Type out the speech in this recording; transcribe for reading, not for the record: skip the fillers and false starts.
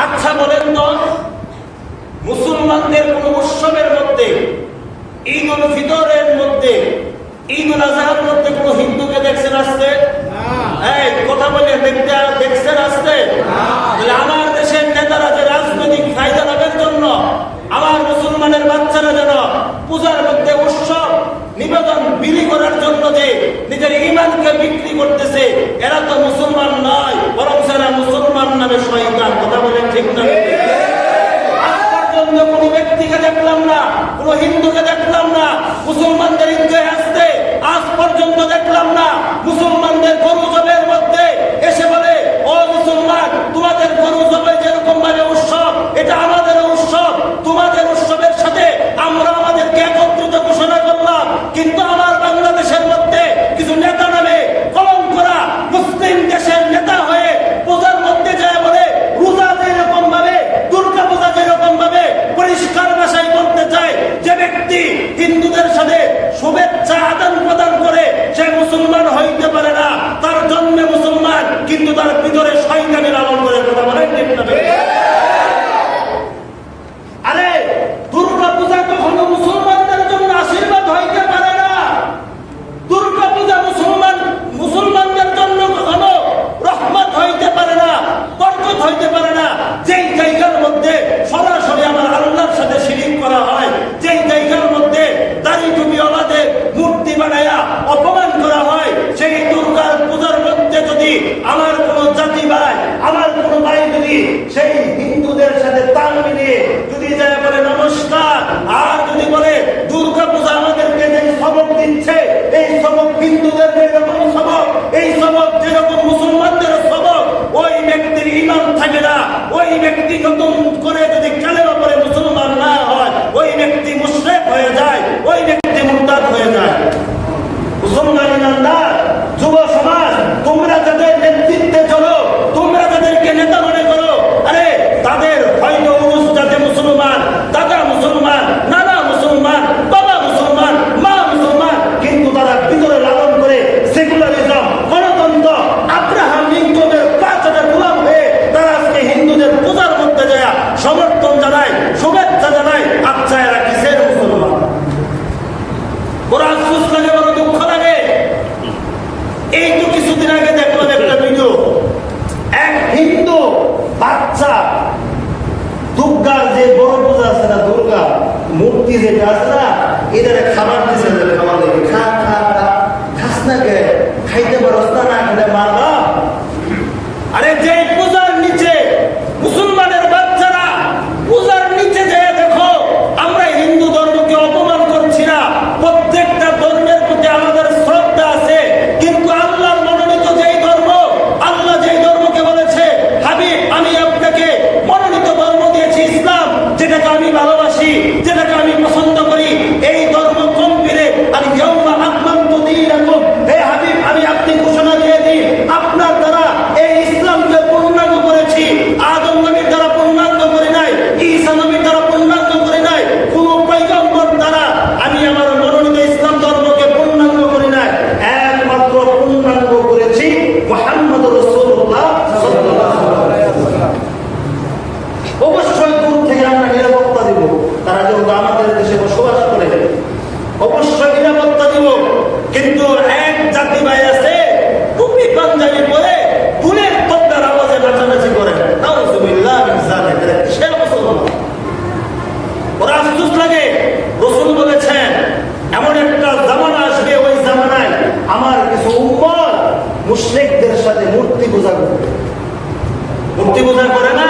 আচ্ছা বলেন তো, মুসলমানদের কোন উৎসবের মধ্যে, ঈদ উল ফিতরের মধ্যে, ঈদ উল আজহার মধ্যে কোন হিন্দুকে দেখছেন আসতে? কথা বলে দেখছেন আসতে? আমার দেশের নেতারা যে রাজনৈতিক ফায়দা লাভের জন্য আমার মুসলমানের বাচ্চারা যেন পূজার মধ্যে উৎসব নিবেদন বিলি করার জন্য যে নিজের ঈমানকে বিক্রি করতেছে, এরা তো মুসলমান নয়, বরং এরা মুসলমান নামে শয়তান। কথা বলেন ঠিক না? আজ পর্যন্ত কোনো ব্যক্তিকে দেখলাম না, কোনো হিন্দুকে দেখলাম না মুসলমানদের ঈদগাহে আসতে। আজ পর্যন্ত দেখলাম না মুসলমানদের গরু জবের মধ্যে এসে বলে, ও মুসলমান, তোমাদের গরু জবে যেরকম ভাবে উৎসব, এটা আমাদের উৎসব, তোমাদের উৎসবের সাথে আমরা আমাদেরকে একত্রিত ঘোষণা করলাম। কিন্তু আমার বাংলাদেশের মধ্যে কিছু নেতা নামে কলম করা মুসলিম দেশের নেতা হয়ে পূজার মধ্যে যায় বলে, রোজা যেরকম ভাবে, দুর্গা পূজা যেরকম ভাবে পরিষ্কার ভাষায় বলতে চায়, যে ব্যক্তি হিন্দুদের সাথে শুভেচ্ছা আদান প্রদান করে সে মুসলমান হইতে পারে না, তার জন্মে মুসলমান কিন্তু তার ভিতরে শয়তানি লালন করে। কথা বলেন ঠিক না? আরে দুর্গা পূজা কখনো মুসলমানদের জন্য আশীর্বাদ হইতে পারে না। দুর্গা পূজা মুসলমানদের জন্য কখনো রহমত হইতে পারে না, বরকত হইতে পারে না। যেই জায়গার মধ্যে সরাসরি আমার আল্লাহর সাথে শিরিক করা হয়, যেই জায়গার মধ্যে দাড়ি টুপিওয়ালাদের মূর্তি বানায়া অপমান করা হয়, সেই দুর্গার পূজার মধ্যে যদি আমার কোনো জাতি ভাই, আমার কোনো ভাই যদি সেই হিন্দুদের সাথে তাল মিলিয়ে যদি যায় বলে নমস্কার, আর যদি বলে দুর্গা পূজা আমাদেরকে যে সবক দিচ্ছে, এই সবক হিন্দুদের যেরকম সবক, এই সবক যেরকম মুসলমানদের সবক, ওই ব্যক্তির ঈমান থাকে না। ওই ব্যক্তি নতুন করে যদি কালেমা পড়ে মুসলমান না হয়, ওই ব্যক্তি মুশরিক হয়ে যায়, ওই ব্যক্তি মুরতাদ হয়ে যায়। মুসলমান ইমানদার যুব সমাজ, তোমরা যাদের নেতৃত্বে চলো, তোমরা যাদেরকে নেতা মনে করো, আরে তাদের হয়তো উরুস যাতে মুসলমান, দাদা মুসলমান, নানা মুসলমান, বাবা মুসলমান, মা মুসলমান, কিন্তু তারা ভিতরে লালন করে সেকুলারিজম, গণতন্ত্র, আব্রাহাম লিঙ্কনের পাঁচটা গোলাম হয়ে তারা আজকে হিন্দুদের পূজার মধ্যে যায় সমর্থন জানায়, শুভেচ্ছা জানায়। আচ্ছা, এরা কিসের মুসলমান? বড় আফসোস লাগে, বড় দুঃখ লাগে। এই তো কিছুদিন আগে দেখলাম একটা ভিডিও, এক হিন্দু বাচ্চা দুর্গার যে বড় পূজা আছে না, দুর্গা মূর্তি যেটা আছে না, এদের খাবার দিছে, খাবার দেবে, খা খা খা, খাস না কে, খাইতে পারস না, না খেলে মারবা। আরে যে পূজার নিচে মুসলমানের বাচ্চারা পূজার নিচে যে দেখো, আমরা হিন্দু ধর্মকে অপমান করছি না, প্রত্যেকটা ধর্মের প্রতি আমাদের শ্রদ্ধা আছে, কিন্তু আল্লাহর মনোনীত যেই ধর্ম, আল্লাহ যেই ধর্মকে বলেছে, হাবিব আমি আপনাকে মনোনীত ধর্ম দিয়েছি ইসলাম, যেটাকে আমি ভালোবাসি, যেটাকে আমি পছন্দ করি, এই ধর্ম কম্পিরে আর ইয়াউমা আকমালতু দীনাকুম, হে হাবিব আমি আপনি ঘোষণা দিয়ে দিই, আপনার দ্বারা এই ইসলামকে পূর্ণাঙ্গ করেছি। আদম নবীর দ্বারা পূর্ণাঙ্গ করি নাই, ঈসা নবীর দ্বারা পূর্ণাঙ্গ করি নাই, কোন পয়গম্বর দ্বারা আমি আমার মনোনীত ইসলাম ধর্মকে পূর্ণাঙ্গ করি নাই, একমাত্র পূর্ণাঙ্গ করেছি মুহাম্মদুর রাসূলুল্লাহ সাল্লাল্লাহু আলাইহি ওয়াসাল্লাম। অবশ্যই দূর থেকে আমরা নিরাপত্তা দিব, তারা যেহেতু আমাদের দেশে বসবাস করে, অবশ্যই নিরাপত্তা দিব। কিন্তু এক জাতি ভাই আছে টুপি পাঞ্জাবি পরে ফুলের তবলার আওয়াজে নাচানাচি করে, নাউযুবিল্লাহ মিন যালিক, সে মুসলমান। ওরা আফসোস লাগে, রাসূল বলেছেন এমন একটা জামানা আসবে, ওই জামানায় আমার কিছু উম্মত মুশরিকদের সাথে মূর্তি পূজা করবে। মূর্তি পূজা করে না?